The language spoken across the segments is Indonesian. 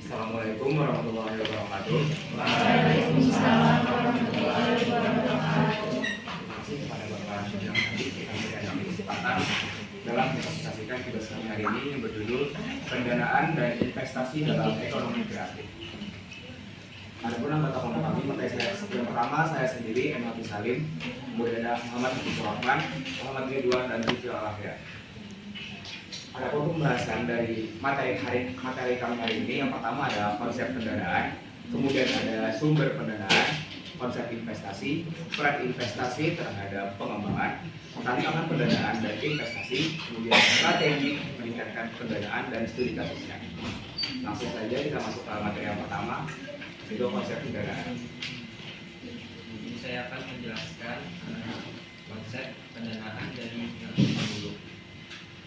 Assalamualaikum warahmatullahi wabarakatuh. Waalaikumsalam warahmatullahi wabarakatuh. Terima kasih kepada Bapak yang hadir kita berikan kesempatan dalam presentasikan tugas kami hari ini yang berjudul Pendanaan dan Investasi dalam Ekonomi Kreatif. Adapun anggota kelompok kami, materi yang pertama saya sendiri Emil Salim, kemudian ada Muhammad Habibur Rahman, Muhammad Ridwan, dan Rizky Alahya. Adapun pembahasan dari materi kami hari ini, yang pertama adalah konsep pendanaan, kemudian ada sumber pendanaan, konsep investasi, peran investasi terhadap pengembangan, tantangan pendanaan dan investasi, kemudian strategi meningkatkan pendanaan dan studi kasusnya. Langsung saja kita masuk ke materi yang pertama, yaitu konsep pendanaan. Jadi saya akan menjelaskan konsep pendanaan dari yang dulu.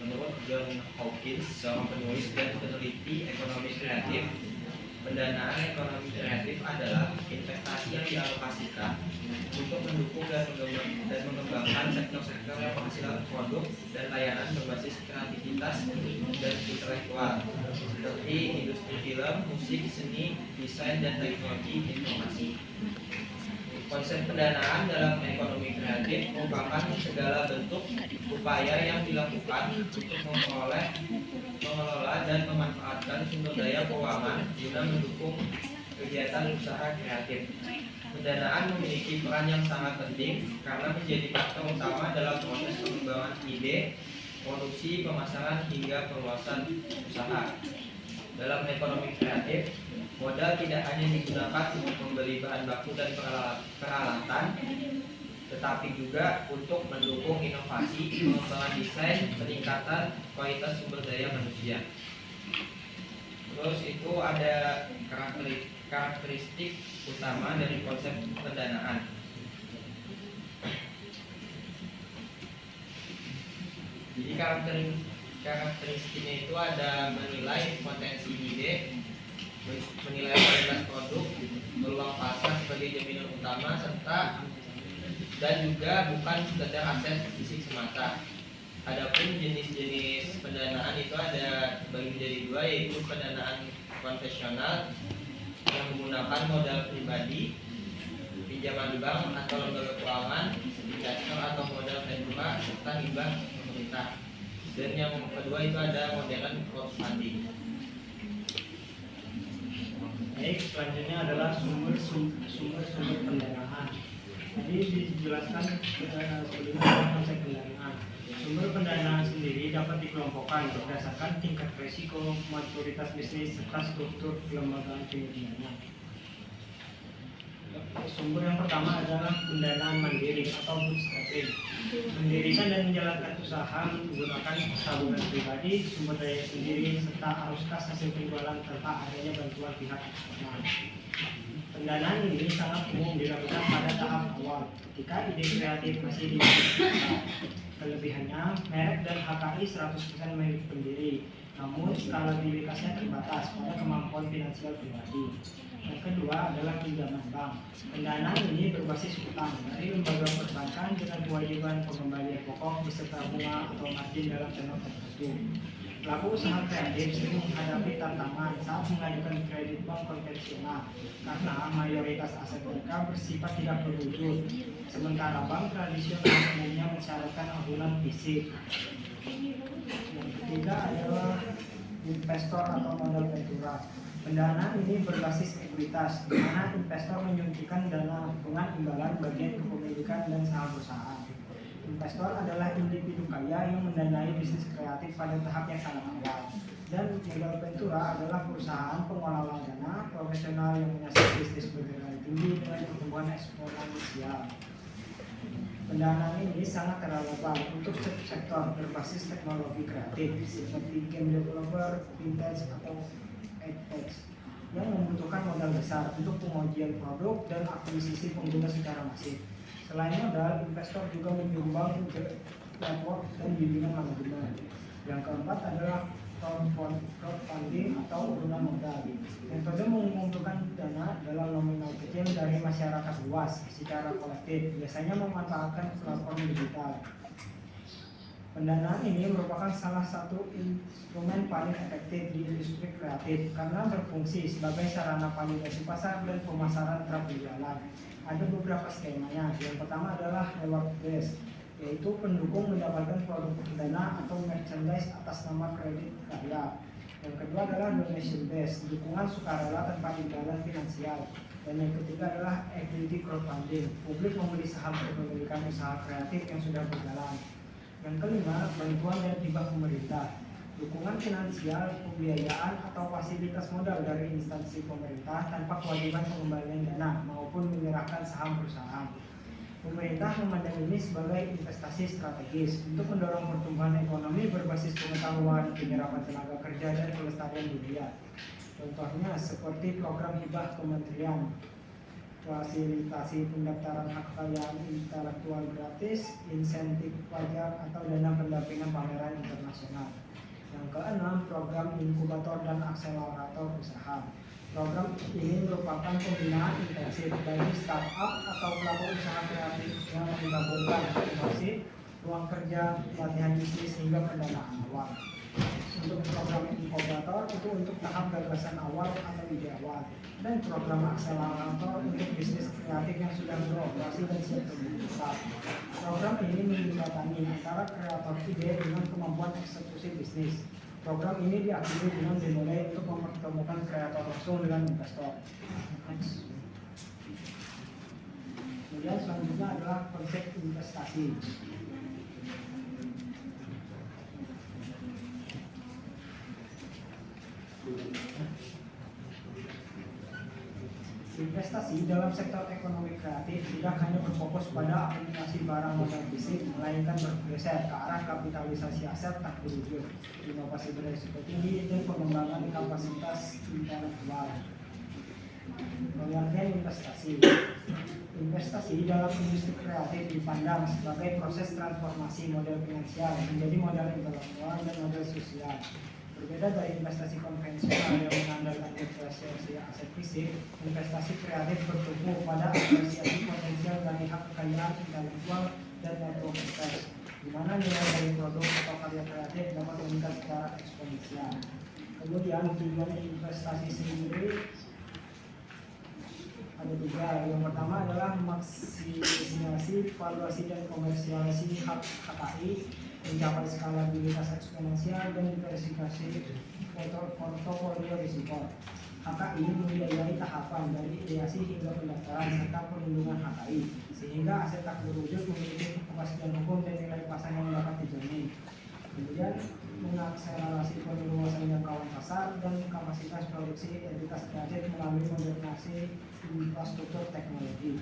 Menurut John Hawkins, seorang penulis dan peneliti ekonomi kreatif, pendanaan ekonomi kreatif adalah investasi yang dialokasikan untuk mendukung dan mengembangkan sektor-sektor yang menghasilkan produk dan layanan berbasis kreativitas dan intelektual, seperti industri film, musik, seni, desain, dan teknologi informasi. Konsep pendanaan dalam ekonomi kreatif merupakan segala bentuk upaya yang dilakukan untuk mengelola dan memanfaatkan sumber daya keuangan guna mendukung kegiatan usaha kreatif. Pendanaan memiliki peran yang sangat penting karena menjadi faktor utama dalam proses pengembangan ide, produksi, pemasaran, hingga perluasan usaha. Dalam ekonomi kreatif, modal tidak hanya digunakan untuk membeli bahan baku dan peralatan, tetapi juga untuk mendukung inovasi, pengembangan desain, peningkatan kualitas sumber daya manusia. Terus itu ada karakteristik utama dari konsep pendanaan. Jadi karakteristiknya itu ada menilai potensi ide, menilai kualitas produk, peluang pasar sebagai jaminan utama, serta dan juga bukan sekedar aset fisik semata. Adapun jenis-jenis pendanaan itu ada bagi menjadi dua, yaitu pendanaan konvensional yang menggunakan modal pribadi, pinjaman bank atau lembaga keuangan, investor atau modal ventura, serta hibah pemerintah. Dan yang kedua itu ada modern crowdfunding. Baik, selanjutnya adalah sumber pendanaan. Jadi dijelaskan sebelumnya konsep pendanaan. Sumber pendanaan sendiri dapat dikelompokkan berdasarkan tingkat risiko, maturitas bisnis, serta struktur kelembagaan penyediaannya. Sumber yang pertama adalah pendanaan mandiri atau bootstrapping. Mendirikan dan menjalankan usaha menggunakan tabungan pribadi, sumber daya sendiri, serta arus kas hasil penjualan tanpa adanya bantuan pihak eksternal. Pendanaan ini sangat umum dilakukan pada tahap awal ketika ide kreatif masih dimiliki. Kelebihannya, merek dan HKI 100% milik pendiri, namun skalabilitasnya terbatas pada kemampuan finansial pribadi. Yang kedua adalah pinjaman bank. Pendanaan ini berbasis utang dari lembaga perbankan dengan kewajiban pengembalian pokok beserta bunga atau margin dalam tenor tertentu. Pelaku usaha kreatif sering menghadapi tantangan saat mengajukan kredit bank konvensional karena mayoritas aset mereka bersifat tidak berwujud, sementara bank tradisional umumnya mensyaratkan ambulan fisik. Yang ketiga adalah investor atau modal ventura. Pendanaan ini berbasis ekuitas, di mana investor menyuntikkan dana dengan imbalan bagian kepemilikan dan saham perusahaan. Investor adalah individu kaya yang mendanai bisnis kreatif pada tahap yang sangat awal. Dan modal ventura adalah perusahaan pengelola dana profesional yang menyasar bisnis bergerak tinggi dengan pertumbuhan eksponensial. Pendanaan ini sangat relevan untuk sektor berbasis teknologi kreatif seperti game developer, fintech atau edtech yang membutuhkan modal besar untuk pengujian produk dan akuisisi pengguna secara masif. Selain modal, investor juga menyumbang ke network dan bimbingan manajemen. Yang keempat adalah crowdfunding atau urunan modal. Metode mengumpulkan dana dalam nominal kecil dari masyarakat luas secara kolektif, biasanya memanfaatkan platform digital. Pendanaan ini merupakan salah satu instrumen paling efektif di industri kreatif karena berfungsi sebagai sarana validasi pasar dan pemasaran berjalan. Ada beberapa skemanya. Yang pertama adalah reward based, yaitu pendukung mendapatkan produk perdana atau merchandise atas nama kredit karya. Yang kedua adalah donation based, dukungan sukarela tanpa imbalan finansial. Dan yang ketiga adalah equity crowdfunding, publik membeli saham kepemilikan usaha kreatif yang sudah berjalan. Yang kelima, bantuan dan hibah pemerintah, dukungan finansial, pembiayaan atau fasilitas modal dari instansi pemerintah tanpa kewajiban pengembalian dana maupun menyerahkan saham perusahaan. Pemerintah memandang ini sebagai investasi strategis untuk mendorong pertumbuhan ekonomi berbasis pengetahuan, penyerapan tenaga kerja, dan pelestarian budaya. Contohnya seperti program hibah kementerian, fasilitasi pendaftaran hak kekayaan intelektual gratis, insentif pajak, atau dana pendampingan pameran internasional. Yang keenam, program inkubator dan akselerator usaha. Program ini merupakan pembinaan intensif bagi startup atau pelaku usaha kreatif yang menggabungkan inovasi, ruang kerja, pelatihan bisnis, hingga pendanaan awal. Untuk program inkubator itu untuk tahap gagasan awal atau ide awal, dan program akselerator untuk bisnis kreatif yang sudah beroperasi dan siap berkembang. Program ini menjembatani antara kreator ide dengan kemampuan eksekusi bisnis. Program ini diakhiri dengan dimulai untuk mempertemukan kreator langsung dengan investor. Kemudian selanjutnya adalah konsep investasi. Investasi dalam sektor ekonomi kreatif tidak hanya berfokus pada akumulasi barang modal fisik, melainkan bergeser ke arah kapitalisasi aset tak berwujud, inovasi berisiko tinggi, dan pengembangan kapasitas intelektual. Pengertian investasi. Investasi dalam industri kreatif dipandang sebagai proses transformasi model finansial menjadi model intelektual dan model sosial. Berbeda dari investasi konvensional yang mengandalkan depresiasi aset fisik, investasi kreatif bertumbuh pada apresiasi potensial dari hak kekayaan intelektual dan network effect, di mana nilai dari produk atau karya kreatif dapat meningkat secara eksponensial. Kemudian tujuan investasi sendiri ada tiga. Yang pertama adalah maksimisasi, valuasi, dan komersialisasi hak HKI, mencapai skalabilitas eksponensial, dan diversifikasi portofolio risiko. HKI membiayai tahapan dari ideasi hingga pendaftaran serta perlindungan HKI, sehingga aset tak berwujud memiliki kepastian hukum dan nilai pasar yang dapat dijamin. Kemudian mengakselerasi perluasan jangkauan pasar dan kapasitas produksi entitas kreatif melalui modernisasi infrastruktur teknologi.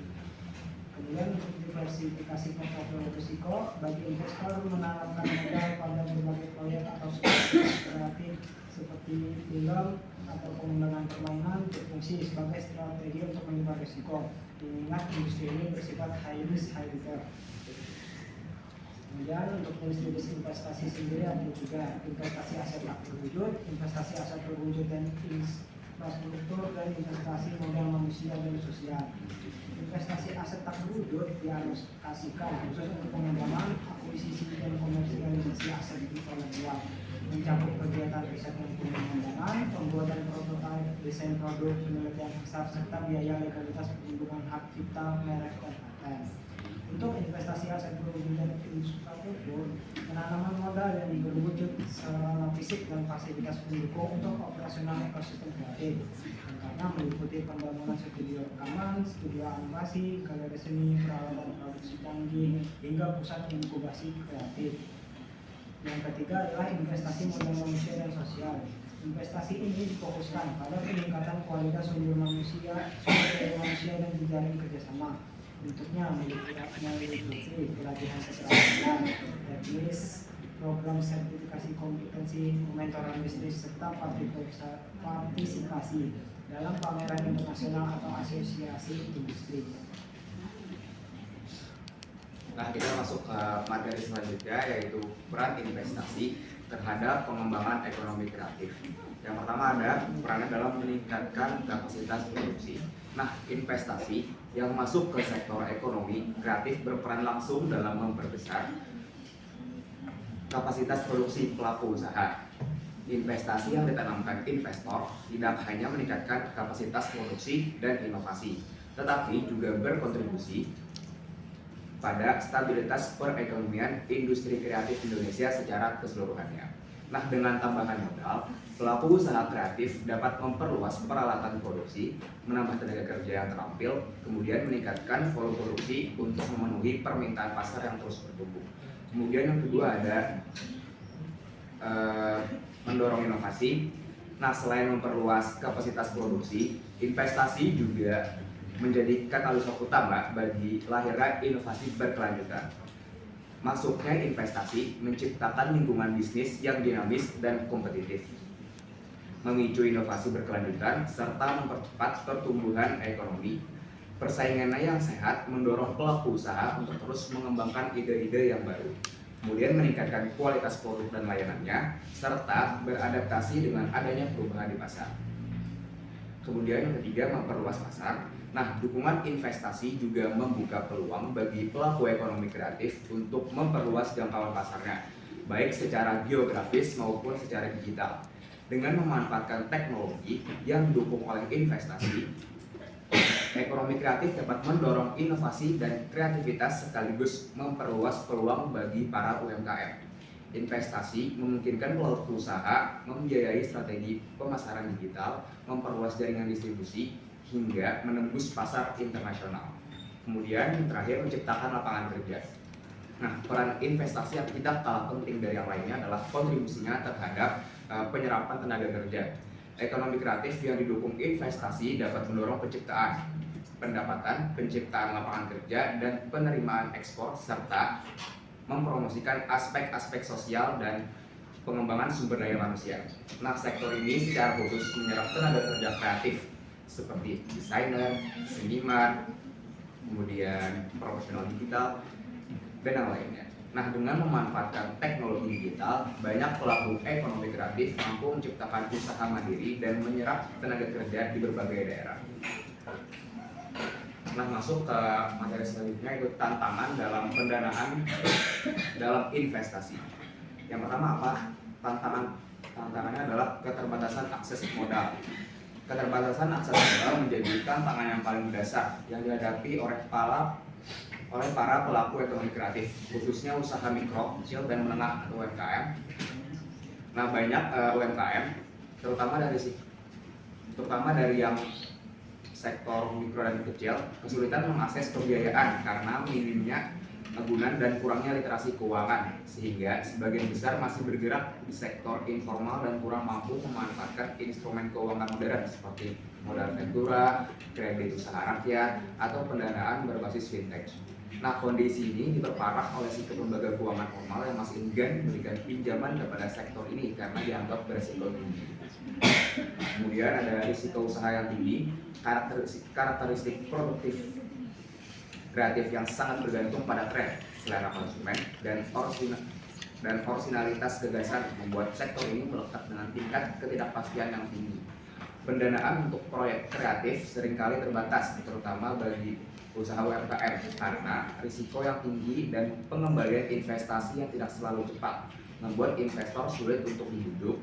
Kemudian untuk diversifikasi portofolio risiko, bagi investor menanamkan modal pada berbagai proyek atau sukses kreatif seperti film atau pengembangan permainan berfungsi sebagai strategi untuk menyebar risiko. Mengingat industri ini bersifat high risk high return. Kemudian untuk jenis investasi sendiri ada juga investasi aset tak berwujud, investasi aset berwujud dan infrastruktur, dan investasi modal manusia dan sosial. Investasi aset tak berwujud dialokasikan khusus untuk pengembangan, akuisisi, dan komersialisasi aset intelektual, mencakup kegiatan riset dan pengembangan, pembuatan prototipe, desain produk, penelitian pasar, serta biaya legalitas perlindungan hak cipta, merek, dan paten. Untuk investasi aset berwujud dan infrastruktur, penanaman modal yang berwujud sarana fisik dan fasilitas pendukung untuk operasional ekosistem kreatif, karena meliputi pembangunan studio rekaman, studio animasi, galeri seni, peralatan produksi canggih, hingga pusat inkubasi kreatif. Yang ketiga adalah investasi modal manusia dan sosial. Investasi ini difokuskan pada peningkatan kualitas sumber daya manusia dan jejaring kerjasama. Bentuknya meliputi pelatihan keterampilan, teknis, program sertifikasi kompetensi, pementoran bisnis, serta partisipasi dalam pameran internasional atau asosiasi industri. Nah, kita masuk ke materi selanjutnya, yaitu peran investasi terhadap pengembangan ekonomi kreatif. Yang pertama ada perannya dalam meningkatkan kapasitas produksi. Nah, investasi yang masuk ke sektor ekonomi kreatif berperan langsung dalam memperbesar kapasitas produksi pelaku usaha. Investasi yang ditanamkan investor tidak hanya meningkatkan kapasitas produksi dan inovasi, tetapi juga berkontribusi pada stabilitas perekonomian industri kreatif Indonesia secara keseluruhannya. Nah, dengan tambahan modal, pelaku usaha kreatif dapat memperluas peralatan produksi, menambah tenaga kerja yang terampil, kemudian meningkatkan volume produksi untuk memenuhi permintaan pasar yang terus bertumbuh. Kemudian yang kedua ada mendorong inovasi. Nah, selain memperluas kapasitas produksi, investasi juga menjadi katalisator utama bagi lahirnya inovasi berkelanjutan. Masuknya investasi menciptakan lingkungan bisnis yang dinamis dan kompetitif, memicu inovasi berkelanjutan, serta mempercepat pertumbuhan ekonomi. Persaingannya yang sehat mendorong pelaku usaha untuk terus mengembangkan ide-ide yang baru, kemudian meningkatkan kualitas produk dan layanannya, serta beradaptasi dengan adanya perubahan di pasar. Kemudian yang ketiga, memperluas pasar. Nah, dukungan investasi juga membuka peluang bagi pelaku ekonomi kreatif untuk memperluas jangkauan pasarnya, baik secara geografis maupun secara digital. Dengan memanfaatkan teknologi yang didukung oleh investasi, ekonomi kreatif dapat mendorong inovasi dan kreativitas sekaligus memperluas peluang bagi para UMKM. Investasi memungkinkan pelaku usaha membiayai strategi pemasaran digital, memperluas jaringan distribusi, hingga menembus pasar internasional. Kemudian yang terakhir, menciptakan lapangan kerja. Nah, peran investasi yang tidak kalah penting dari yang lainnya adalah kontribusinya terhadap penyerapan tenaga kerja. Ekonomi kreatif yang didukung investasi dapat mendorong penciptaan pendapatan, penciptaan lapangan kerja, dan penerimaan ekspor, serta mempromosikan aspek-aspek sosial dan pengembangan sumber daya manusia. Nah, sektor ini secara khusus menyerap tenaga kerja kreatif seperti desainer, seniman, kemudian profesional digital, dan yang lainnya. Nah, dengan memanfaatkan teknologi digital, banyak pelaku ekonomi kreatif mampu menciptakan usaha mandiri dan menyerap tenaga kerja di berbagai daerah. Nah, masuk ke materi selanjutnya, yaitu tantangan dalam pendanaan dalam investasi. Yang pertama apa? Tantangannya adalah keterbatasan akses modal. Keterbatasan akses modal menjadi tantangan yang paling mendasar yang dihadapi oleh para pelaku ekonomi kreatif, khususnya usaha mikro, kecil, dan menengah atau UMKM. Nah, banyak UMKM, terutama dari yang sektor mikro dan kecil, kesulitan mengakses pembiayaan karena minimnya agunan dan kurangnya literasi keuangan, sehingga sebagian besar masih bergerak di sektor informal dan kurang mampu memanfaatkan instrumen keuangan modern seperti modal ventura, kredit usaha rakyat, atau pendanaan berbasis fintech. Nah, kondisi ini diperparah oleh sikap lembaga keuangan formal yang masih enggan memberikan pinjaman kepada sektor ini karena dianggap beresiko tinggi. Kemudian ada risiko usaha yang tinggi, karakteristik produktif kreatif yang sangat bergantung pada tren, selera konsumen, dan orisinalitas gagasan membuat sektor ini melekat dengan tingkat ketidakpastian yang tinggi. Pendanaan untuk proyek kreatif seringkali terbatas, terutama bagi usaha UMKM, karena risiko yang tinggi dan pengembalian investasi yang tidak selalu cepat membuat investor sulit untuk dibujuk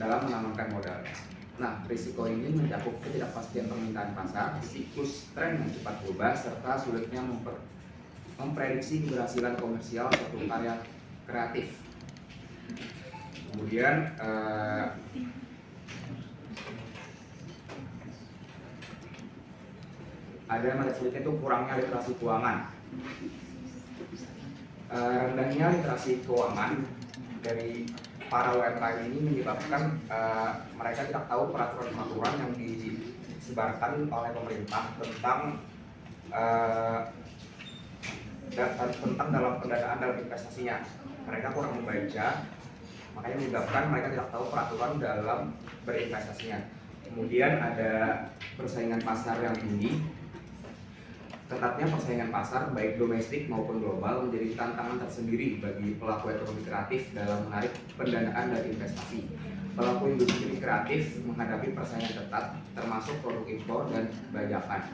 dalam menanamkan modalnya. Nah, risiko ini mencakup ketidakpastian permintaan pasar, siklus tren yang cepat berubah, serta sulitnya memprediksi keberhasilan komersial suatu karya kreatif. Kemudian ada yang sulit itu kurangnya literasi keuangan. Rendahnya literasi keuangan dari para UMKM ini menyebabkan mereka tidak tahu peraturan-peraturan yang disebarkan oleh pemerintah tentang dalam pendanaan dalam investasinya. Mereka kurang membaca, makanya menyebabkan mereka tidak tahu peraturan dalam berinvestasinya. Kemudian ada persaingan pasar yang tinggi. Ketatnya persaingan pasar baik domestik maupun global menjadi tantangan tersendiri bagi pelaku ekonomi kreatif dalam menarik pendanaan dan investasi. Pelaku industri kreatif menghadapi persaingan ketat termasuk produk impor dan bajakan.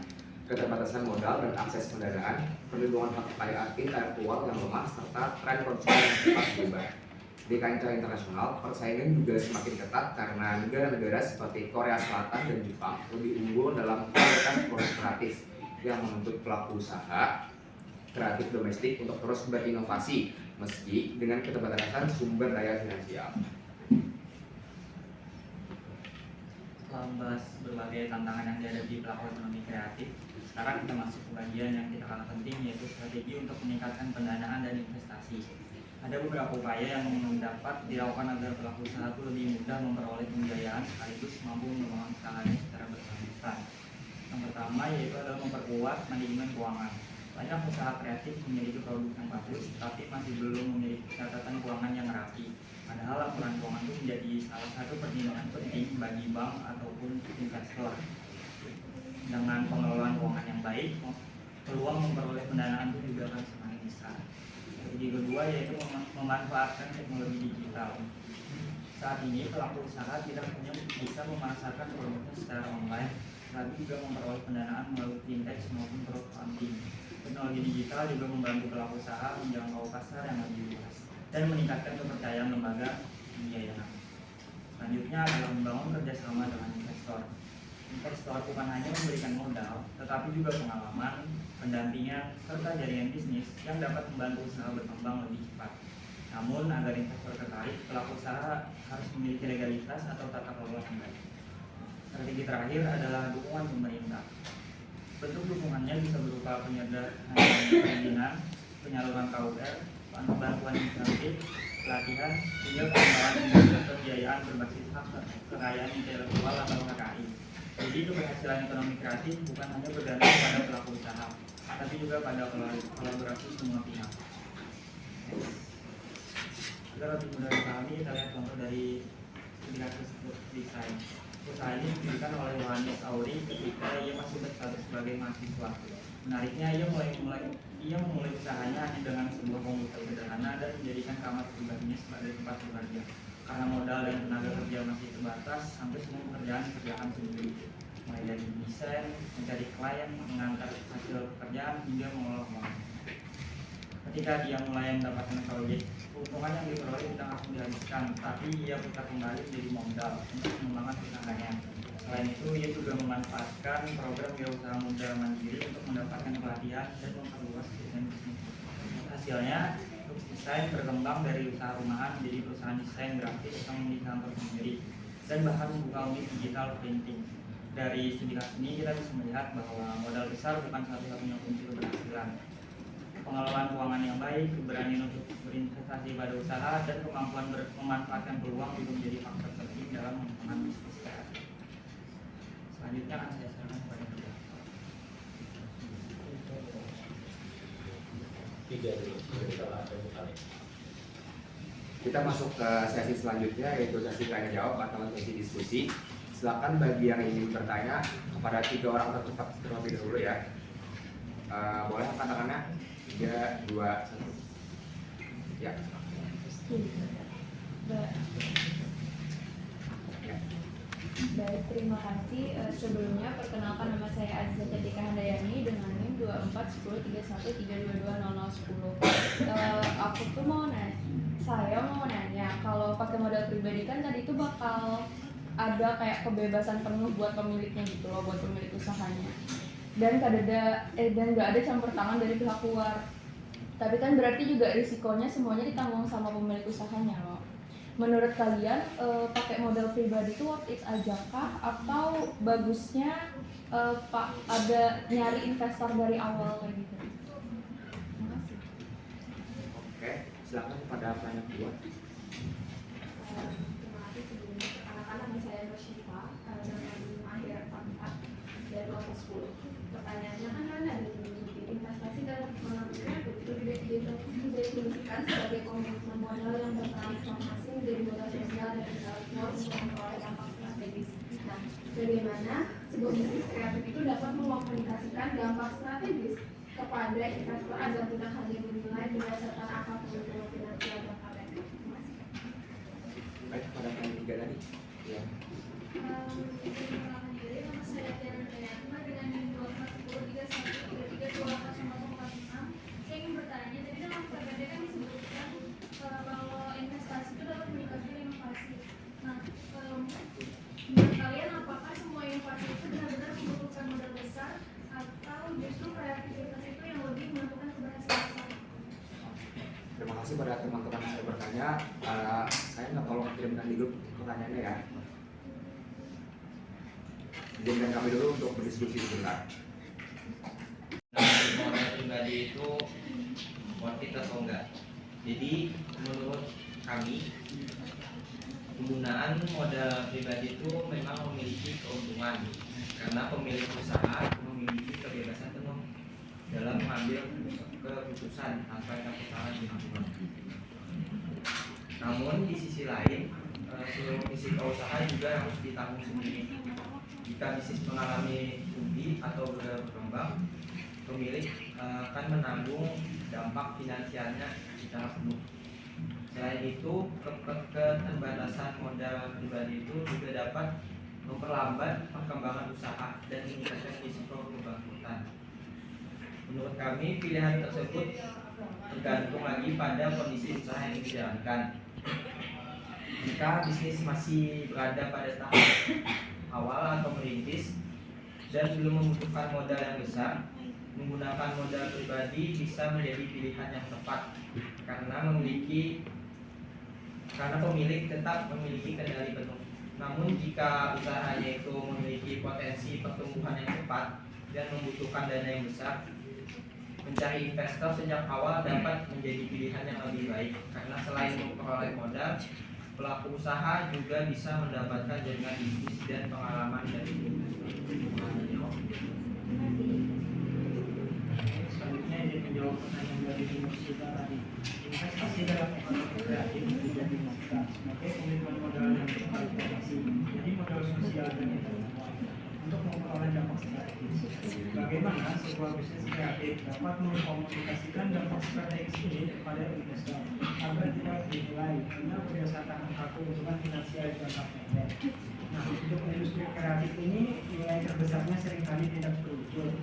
keterbatasan modal dan akses pendanaan, perlindungan hak kekayaan intelektual yang lemah, serta tren konsumen yang cepat berubah. Di kancah internasional, persaingan juga semakin ketat karena negara-negara seperti Korea Selatan dan Jepang lebih unggul dalam kualitas produk kreatif yang menuntut pelaku usaha kreatif domestik untuk terus berinovasi meski dengan keterbatasan sumber daya finansial. Setelah membahas berbagai tantangan yang dihadapi pelaku ekonomi kreatif, sekarang kita masuk ke bagian yang tidak kalah penting, yaitu strategi untuk meningkatkan pendanaan dan investasi. Ada beberapa upaya yang dapat dilakukan agar pelaku usaha itu lebih mudah memperoleh pembiayaan sekaligus mampu mengembangkan usahanya secara berkelanjutan. Yang pertama yaitu adalah memperkuat manajemen keuangan. Banyak usaha kreatif memiliki produk yang bagus, tapi masih belum memiliki catatan keuangan yang rapi. Padahal laporan keuangan itu menjadi salah satu pertimbangan penting bagi bank ataupun investor. Dengan pengelolaan keuangan yang baik, peluang memperoleh pendanaan itu juga akan semakin besar. Strategi kedua yaitu memanfaatkan teknologi digital. Saat ini pelaku usaha tidak hanya bisa memasarkan produknya secara online, tapi juga memperoleh pendanaan melalui fintech maupun crowdfunding. Teknologi digital juga membantu pelaku usaha menjangkau pasar yang lebih luas dan meningkatkan kepercayaan lembaga pembiayaan. Selanjutnya adalah membangun kerjasama dengan investor. Investor bukan hanya memberikan modal, tetapi juga pengalaman, pendampingan, serta jaringan bisnis yang dapat membantu usaha berkembang lebih cepat. Namun, agar investor tertarik, pelaku usaha harus memiliki legalitas atau tata kelola yang baik. Strategi terakhir adalah dukungan pemerintah. Bentuk dukungannya bisa berupa perizinan, penyaluran KUR, bantuan insentif, pelatihan, hingga pengembangan pembiayaan berbasis hak kekayaan intelektual atau HKI. Jadi keberhasilan ekonomi kreatif bukan hanya bergantung pada pelaku usaha, tapi juga pada kolaborasi semua pihak. Agar lebih mudah dipahami, kita lihat contoh dari studi kasus desain. Usaha ini didirikan oleh Yohanes Auri ketika ia masih berstatus sebagai mahasiswa. Menariknya, ia memulai usahanya hanya dengan sebuah komputer sederhana dan menjadikan kamar pribadinya sebagai tempat bekerja. Karena modal dan tenaga kerja masih terbatas, hampir semua pekerjaan dikerjakan sendiri. Mulai dari desain, mencari klien, mengantar hasil pekerjaan, hingga mengelola uang. Ketika dia mulai mendapatkan proyek, keuntungan yang diperoleh tidak langsung dihabiskan, tapi ia putar kembali menjadi modal untuk mengembangkan usahanya. Selain itu, ia juga memanfaatkan program wirausaha muda mandiri untuk mendapatkan pelatihan dan memperluas desain bisnis. Hasilnya, Lux Design berkembang dari usaha rumahan menjadi perusahaan desain grafis yang memiliki kantor sendiri dan bahkan membuka unit digital printing. Dari studi kasus ini kita bisa melihat bahwa modal besar bukan satu-satunya kunci keberhasilan. Pengelolaan keuangan yang baik, keberanian untuk berinvestasi pada usaha, dan kemampuan memanfaatkan peluang juga menjadi faktor penting dalam mengembangkan bisnis kreatif. Selanjutnya akan saya serahkan kepada Beliau. Kita masuk ke sesi selanjutnya, yaitu sesi tanya jawab atau sesi diskusi. Silakan bagi yang ingin bertanya kepada 3 orang tercepat terlebih dahulu ya. Boleh angkat tangannya? 3, 2, 1. Ya. Baik, terima kasih. Sebelumnya perkenalkan nama saya Aziza Cantika Handayani dengan NIM 241031322010. Aku tuh saya mau nanya, kalau pakai modal pribadi kan tadi itu bakal ada kayak kebebasan penuh buat pemiliknya gitu loh, buat pemilik usahanya. Dan nggak ada campur tangan dari pihak luar. Tapi kan berarti juga risikonya semuanya ditanggung sama pemilik usahanya loh. Menurut kalian pakai modal pribadi itu worth it aja kah, atau bagusnya ada nyari investor dari awal kayak gitu? Terima kasih. Oke, silakan kepada penanya kedua. Terima kasih sebelumnya. Perkenalkan nama saya Roshifa dengan akhir 44 dari kelompok 10. Pertanyaannya kan ada investasi dan kreatif itu didefinisikan sebagai komitmen modal yang bertransformasi menjadi modal sosial dan intelektual untuk memperoleh dampak strategis. Nah, bagaimana sebuah bisnis kreatif itu dapat mengkomunikasikan dampak strategis kepada investor agar tidak hanya dinilai berdasarkan akal keuntungan finansial dan KPI? Baik, kepada penanya 3 tadi. Ya. Perkenalkan diri, nama saya Tiara Dayatma dengan NIM 241031322010. kepada teman-teman saya bertanya, saya nggak tolong kirimkan di grup pertanyaannya ya. Izinkan kami dulu untuk berdiskusi sebentar. Modal pribadi itu worth it atau enggak? Jadi menurut kami penggunaan modal pribadi itu memang memiliki keuntungan karena pemilik usaha memiliki kebebasan penuh dalam mengambil keputusan tanpa campur di lingkungan. Namun di sisi lain, seluruh risiko usaha juga harus ditanggung sendiri. Jika bisnis mengalami rugi atau berkembang, pemilik akan menanggung dampak finansialnya secara penuh. Selain itu, keterbatasan modal pribadi itu juga dapat memperlambat perkembangan usaha dan meningkatkan risiko kebangkrutan. Menurut kami, pilihan tersebut tergantung lagi pada kondisi usaha yang dijalankan. Jika bisnis masih berada pada tahap awal atau merintis dan belum membutuhkan modal yang besar, menggunakan modal pribadi bisa menjadi pilihan yang tepat karena pemilik tetap memiliki kendali penuh. Namun jika usahanya itu memiliki potensi pertumbuhan yang cepat dan membutuhkan dana yang besar, mencari investor sejak awal dapat menjadi pilihan yang lebih baik karena selain memperoleh modal, pelaku usaha juga bisa mendapatkan jaringan bisnis dan pengalaman dari investor. Selanjutnya ingin menjawab pertanyaan dari Musida tadi. Investasi dalam ekonomi kreatif menjadi modal sebagai komitmen modal yang berkualifikasi menjadi modal sosial dan intelektual untuk memperoleh dampak strategis. Bagaimana sebuah bisnis kreatif dapat mengkomunikasikan dampak strategis ini kepada investor agar tidak dinilai hanya berdasarkan angka keuntungan finansial jangka pendek. Nah, untuk industri kreatif ini nilai terbesarnya seringkali tidak terukur.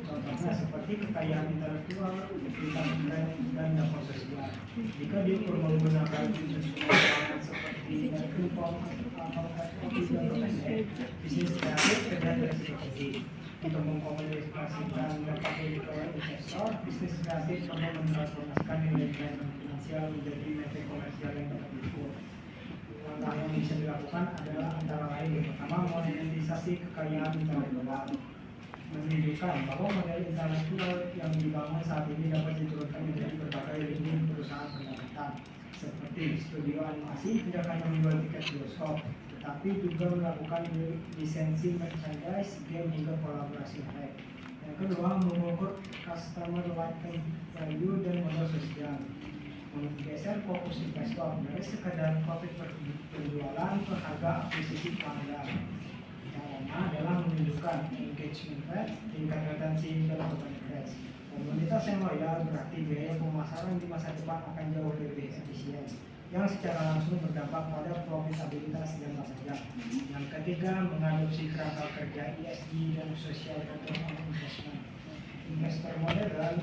Contohnya seperti kekayaan intelektual, integritas brand, dan dampak sosial. Jika diukur menggunakan instrumen seperti kupon atau kopi jangka pendek, bisnis kreatif terlihat resiko tinggi. Untuk mengkomunikasikan dampak ini ke investor, bisnis kreatif perlu mentransformasikan nilai-nilai finansial menjadi metode komersial yang dapat diukur. Langkah yang bisa dilakukan adalah antara lain yang pertama, monetisasi kekayaan intelektual, menunjukkan bahwa model intelektual yang dibangun saat ini dapat diturunkan menjadi berbagai lini perusahaan pendapatan seperti studio animasi tidak hanya menjual tiket bioskop, tetapi juga melakukan lisensi merchandise, game hingga kolaborasi merek. Yang kedua, mengukur customer lifetime value dan modal sosial, menggeser fokus investor dari sekadar profit penjualan ke harga akuisisi pelanggan. Caranya adalah menunjukkan engagement rate, tingkat retensi, dan organic growth. Komunitas yang loyal berarti biaya pemasaran di masa depan akan jauh lebih efisien, yang secara langsung berdampak pada profitabilitas dan pajak. Yang ketiga, mengadopsi kerangka kerja ESG dan social return on investment. Investor modern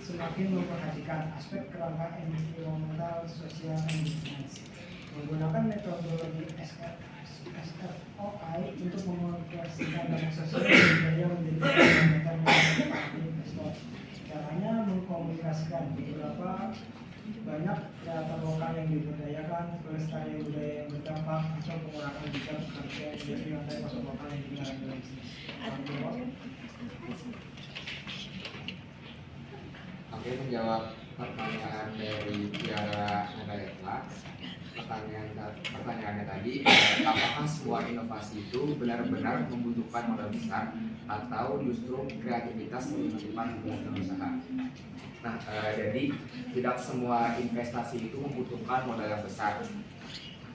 semakin memperhatikan aspek kerangka environmental, sosial, dan governance. Menggunakan metodologi SROI untuk mengoperasikan dana sosial budaya menjadi parameter yang investor. Caranya mengkomunikasikan beberapa banyak kreator lokal yang diberdayakan, pelestarian budaya yang berdampak, atau pengurangan jika bekerja dari rantai pasok lokal yang ditinggalkan dalam bisnis. Oke, menjawab pertanyaan dari Tiara Nadayatla. Pertanyaannya tadi, apakah sebuah inovasi itu benar-benar membutuhkan modal besar atau justru kreativitas lebih cepat menghasilkan usaha? Nah, jadi tidak semua investasi itu membutuhkan modal yang besar,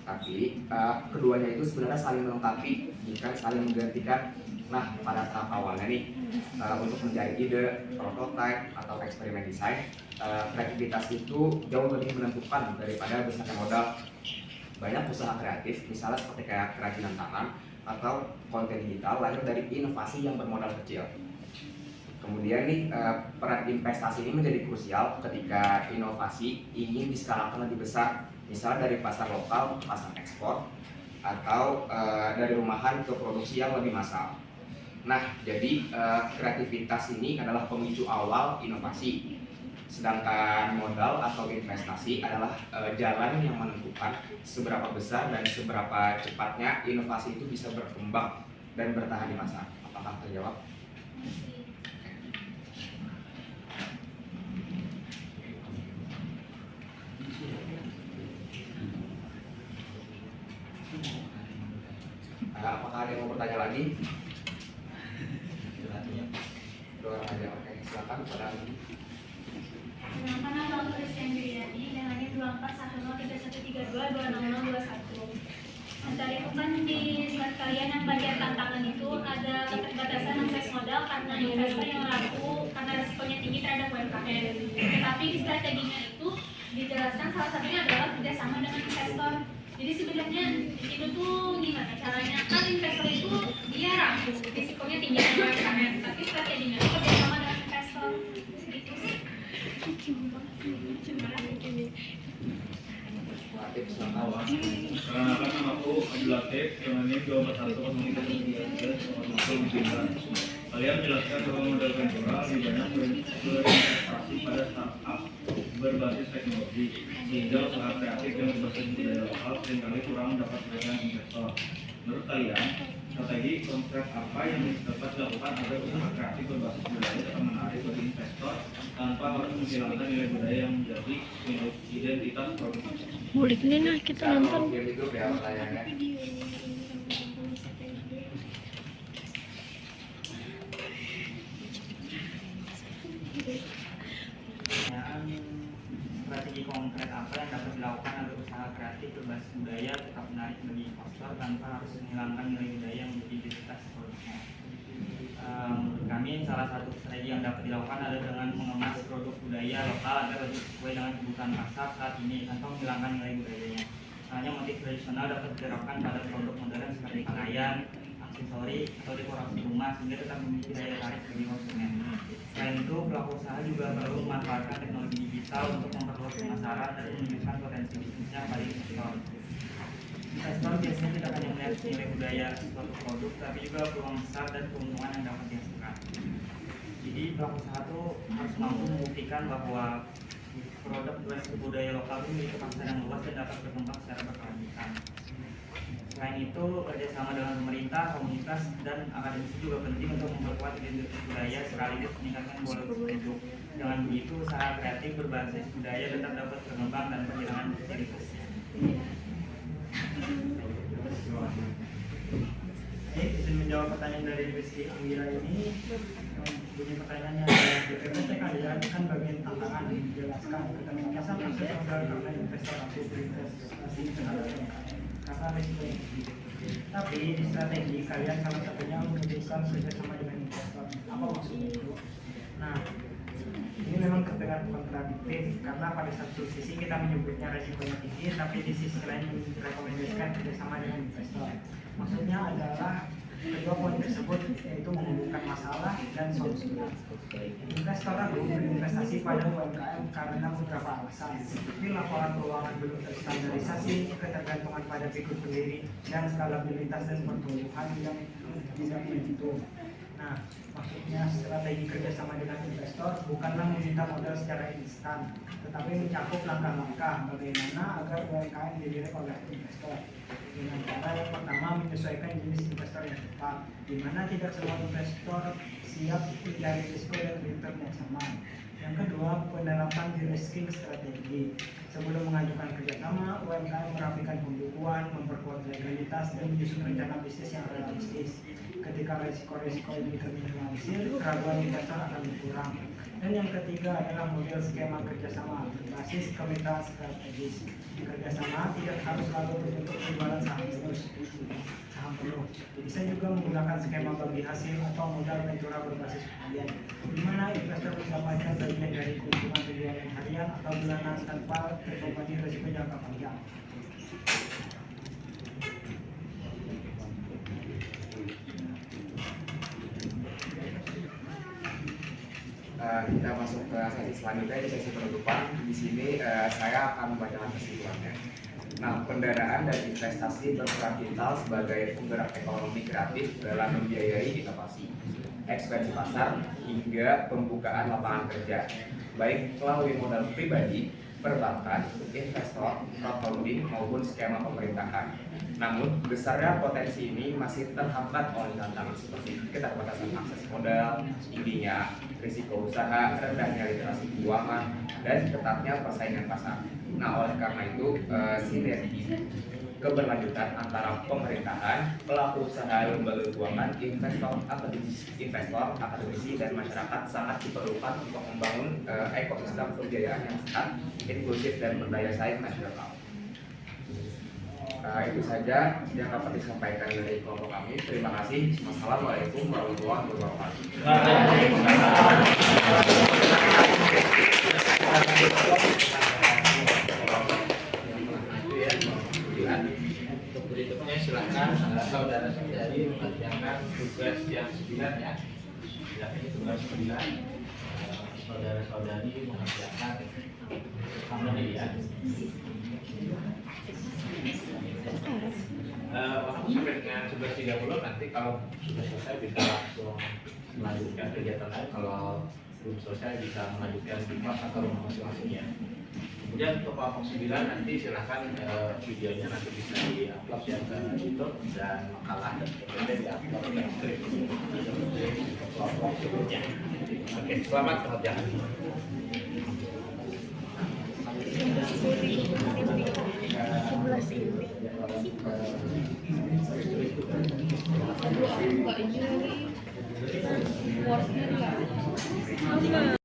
tapi keduanya itu sebenarnya saling melengkapi, bukan saling menggantikan. Nah, pada tahap awalnya nih, untuk mencari ide, prototipe, atau eksperimen desain, kreativitas itu jauh lebih menentukan daripada besarnya modal. Banyak usaha kreatif, misalnya seperti kayak kerajinan tangan atau konten digital, lahir dari inovasi yang bermodal kecil. Kemudian nih, peran investasi ini menjadi krusial ketika inovasi ingin diskalakan lebih besar, misalnya dari pasar lokal ke pasar ekspor, atau dari rumahan ke produksi yang lebih massal. Nah, jadi kreativitas ini adalah pemicu awal inovasi. Sedangkan modal atau investasi adalah jalan yang menentukan seberapa besar dan seberapa cepatnya inovasi itu bisa berkembang dan bertahan di masa. Apakah terjawab? Apakah ada yang mau bertanya lagi? Dua orang aja, oke. Silakan pada Nama nama Presiden Wiryadi dengan NIM 24103132260021. Tadi itu kan di slide kalian yang bagian tantangan itu ada keterbatasan akses modal karena investor yang ragu karena risikonya tinggi terhadap UMKM. Tetapi di strateginya itu dijelaskan salah satunya adalah kerjasama dengan investor. Jadi sebenarnya itu tuh gimana caranya? Kan investor itu dia ragu risikonya tinggi terhadap UMKM, tapi strateginya itu kerjasama dengan investor. Gitu sih. Perkenalkan, nama aku Abdul Latif dengan NIM 2410333. Kalian menjelaskan bahwa modal ventura lebih banyak berinvestasi pada startup berbasis teknologi, sehingga usaha kreatif yang berbasis budaya lokal seringkali kurang mendapat perhatian investor. Menurut kalian, strategi konkret apa yang dapat dilakukan agar usaha kreatif berbasis budaya tetap menarik bagi investor tanpa harus menghilangkan nilai budaya yang menjadi identitas produk? Boleh nih nah kita nonton. Itu ya pertanyaannya. Strategi konkret apa yang dapat dilakukan agar usaha kreatif berbasis budaya tetap menarik bagi investor tanpa harus menghilangkan nilai budaya yang menjadi identitas produknya? Menurut kami, salah satu strategi yang dapat dilakukan adalah dengan mengemas produk budaya lokal agar lebih sesuai dengan kebutuhan pasar saat ini tanpa menghilangkan nilai budayanya. Misalnya motif tradisional dapat diterapkan pada produk modern seperti pakaian, aksesori, atau dekorasi rumah sehingga tetap memiliki daya tarik bagi konsumen. Selain itu, pelaku usaha juga perlu memanfaatkan teknologi digital untuk memperluas pemasaran dan menunjukkan potensi bisnisnya pada investor. Investor biasanya tidak hanya melihat nilai budaya suatu produk, tapi juga peluang besar dan keuntungan yang dapat dihasilkan. Jadi pelaku usaha itu harus mampu membuktikan bahwa produk berbasis budaya lokal ini memiliki pasar yang luas dan dapat berkembang secara berkelanjutan. Selain itu, kerjasama dengan pemerintah, komunitas, dan akademisi juga penting untuk memperkuat identitas budaya sekaligus meningkatkan kualitas produk. Dengan begitu, usaha kreatif berbasis budaya tetap dapat berkembang dan kehilangan identitasnya. Izin menjawab pertanyaan dari Rizky Angira ini. Bunyi pertanyaannya adalah di PPT kalian kan bagian tantangan menjelaskan keterbatasan akses modal karena investor aktif berinvestasi terhadap UMKM karena risiko yang tinggi. Tapi di strategi kalian salah satunya memutuskan kerjasama dengan investor. Apa maksudnya itu? Nah, ini memang terdengar kontradiktif karena pada satu sisi kita menyebutnya resikonya tinggi, tapi di sisi lain merekomendasikan kerjasama dengan investor. Maksudnya adalah kedua poin tersebut yaitu menghubungkan masalah dan solusinya. Investor ragu berinvestasi pada UMKM karena beberapa alasan, seperti laporan keuangan belum terstandarisasi, ketergantungan pada figur pendiri, dan skalabilitas dan pertumbuhan yang tidak menentu. Nah, maksudnya strategi kerjasama dengan investor bukanlah meminta modal secara instan, tetapi mencakup langkah-langkah bagaimana agar UMKM dilirik oleh investor. Dengan cara yang pertama menyesuaikan jenis investor yang tepat, di mana tidak semua investor siap dari risiko dan return yang sama. Yang kedua, penerapan de-risking strategi. Sebelum mengajukan kerjasama, UMKM merapikan pembukuan, memperkuat legalitas, dan menyusun rencana bisnis yang realistis. Ketika risiko-risiko ini terminimalisir, keraguan investor akan berkurang. Dan yang ketiga adalah model skema kerjasama berbasis kemitraan strategis. Kerjasama tidak harus selalu berbentuk penjualan saham penuh. Bisa juga menggunakan skema bagi hasil atau modal ventura berbasis harian, di mana investor mendapatkan bagian dari keuntungan penjualan harian atau bulanan tanpa terbebani risiko jangka panjang. Kita masuk ke sesi selanjutnya, di sesi penutupan. Di sini saya akan membacakan kesimpulannya. Nah, pendanaan dan investasi berkapital sebagai penggerak ekonomi kreatif dalam membiayai inovasi, ekspansi pasar, hingga pembukaan lapangan kerja. baik melalui modal pribadi, perbankan, investor, crowdfunding maupun skema pemerintahan. Namun, besarnya potensi ini masih terhambat oleh tantangan seperti keterbatasan akses modal, tingginya risiko usaha, rendahnya literasi keuangan, dan ketatnya persaingan pasar. Nah, oleh karena itu, sinergi keberlanjutan antara pemerintahan, pelaku usaha, lembaga keuangan, investor, akademisi, dan masyarakat sangat diperlukan untuk membangun ekosistem pembiayaan yang sehat, inklusif, dan berdaya saing nasional. Itu saja yang dapat disampaikan dari kelompok kami. Terima kasih. Wassalamualaikum warahmatullahi wabarakatuh. Untuk berikutnya silakan saudara-saudari mengerjakan tugas yang 9 ya. Ya, ini tugas 9. Saudara-saudari mengerjakan sama nih ya. Waktu sampai dengan 11.30 nanti kalau sudah selesai bisa langsung melanjutkan kegiatan lain. Kalau belum selesai bisa melanjutkan di kelas atau rumah masing-masing ya. Kemudian untuk kelompok 9 nanti silahkan videonya nanti bisa di-upload ya ke YouTube dan makalah dan kemudian di-upload ke skrip untuk kelompok sebelumnya. Oke, selamat mengerjakan. Enggak ini lagi. Worknya dia.